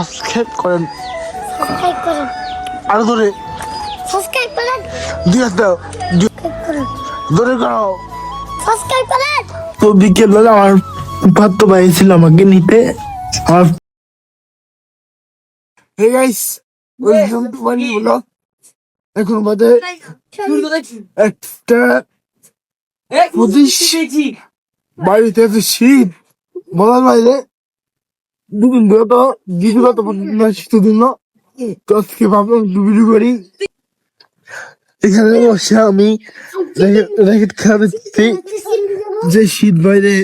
Subscribe করেন, subscribe করুন, আরো ধরে সাবস্ক্রাইব করুন, দিয়ে দাও, সাবস্ক্রাইব করুন, ধরে করো। সাবস্ক্রাইব করুন। তো বিকেলবেলা আমার ফুফাতো ভাই ছিল আমাকে নিতে। আমার hey guys, welcome to my new blog. এখন বাজে একটা 25। বাড়িতে এত শীত বলার বাইরে। দুদিন ধরে তো বিগত শীতের জন্য তো আজকে ভাবলাম একটু ভিডিও করি। এখানে বসে আমি র্যাকেট খেলা দেখছি, যে শীত বাইরে।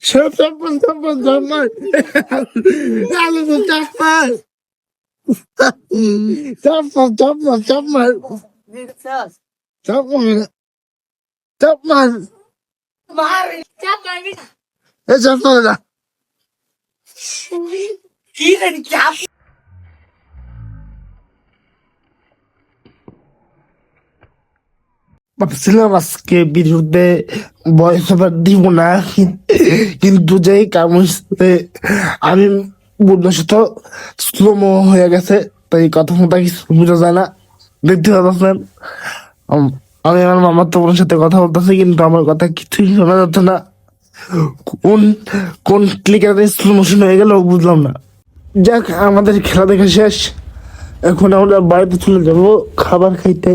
সব চাপ্পাল চাপ্পাল চাপ্পাল আলু তো চাপ্পাল চাপ্পাল চাপ্পাল চাপ্পাল চাপ্পাল চাপ্পাল এ চাপ্পাল না। ভাবছিলাম আজকে বিরুদ্ধে ভয়েস ওভার দিব না, কিন্তু যেই কাম হচ্ছে আমি বুঝতে স্লোমো হয়ে গেছে, তাই কথা মতো কিছু বোঝা যায় না। দেখতে পাচ্ছেন আমি আমার মামার তো বোনের সাথে কথা বলতেছি, কিন্তু আমার কথা কিছুই শোনা যাচ্ছে না। কোন কোন ক্লিকারে স্লো মোশন হয়ে গেল বুঝলাম না। যাক, আমাদের খেলা দেখা শেষ, এখন আমরা বাড়িতে চলে যাব খাবার খাইতে।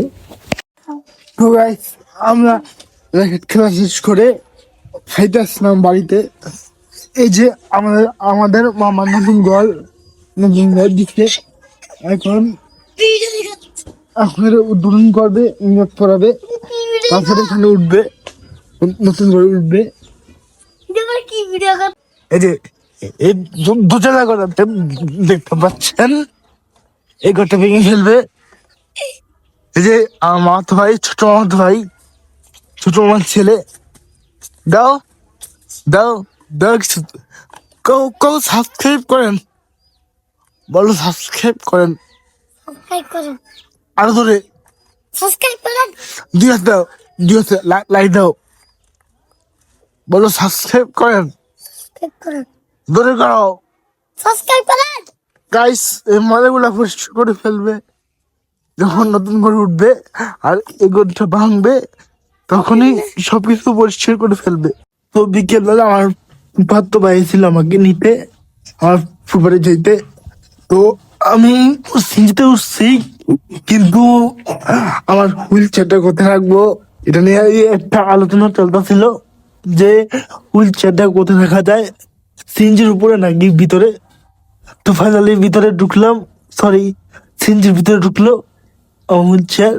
তো গাইস, আমরা র্যাকেট খেলা শেষ করে খাইতে আসলাম বাড়িতে। এই যে আমাদের আমাদের মামার নতুন ঘর দিচ্ছে। এখন এখন উদ্বোধন করবে, নিয়োগ করাবে, তারপরে এখানে উঠবে, নতুন করে উঠবে। এই যে এই দোতলা ঘর দেখতে পাচ্ছেন, এই ঘরটা ভেঙে ফেলবে। এই যে আমার মামাতো ভাই, ছোট মামাতো ভাই, ছোট মামার ছেলে। দাও দাও দাও কিছু, কেউ কেউ সাবস্ক্রাইব করেন, বলো সাবস্ক্রাইব করেন, সাবস্ক্রাইব করুন, আরো ধরে সাবস্ক্রাইব করুন, দিয়ে দাও, দিয়ে লাইক দাও, বলো সাবস্ক্রাইব করেন, সাবস্ক্রাইব করুন, ধরে করো। সাবস্ক্রাইব করুন। গাইস, এই ময়লাগুলা পরিষ্কার করে ফেলবে যখন নতুন করে উঠবে, আর এই গরুটা ভাঙবে, তখনই সবকিছু পরিষ্কার করে ফেলবে। তো বিকেলবেলা আমার ফুফাতো ভাই ছিল আমাকে নিতে, আমার ফুফারে যাইতে। তো আমি সিঁড়িতে উঠছি, কিন্তু আমার হুইল চেয়ারটা কোথায় রাখবো এটা নিয়ে একটা আলোচনা চলতেছিল, যে হুইল চেয়ারটা কোথায় রাখা যায়, সিঞ্জির উপরে নাকি ভিতরে। তো ফাইনালি ভিতরে ঢুকলাম, সরি সিঞ্জির ভিতরে ঢুকলো হুইল চেয়ার।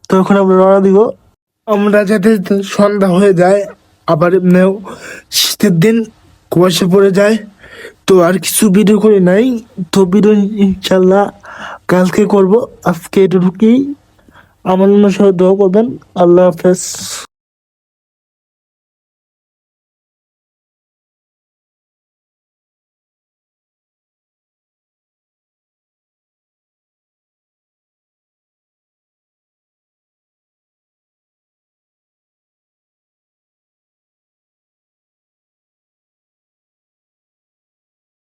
তো এখন আমরা রওনা দিব। আমরা যাতে সন্ধ্যা হয়ে যায়, আবার এমনিও শীতের দিন কুয়াশা পড়ে যায়, তো আর কিছু ভিডিও করি নাই। তো ভিডিও ইনশাল্লাহ কালকে করব। আজকে এটুকুই, আমার জন্য সবাই দোয়া করবেন। আল্লাহ হাফেজ।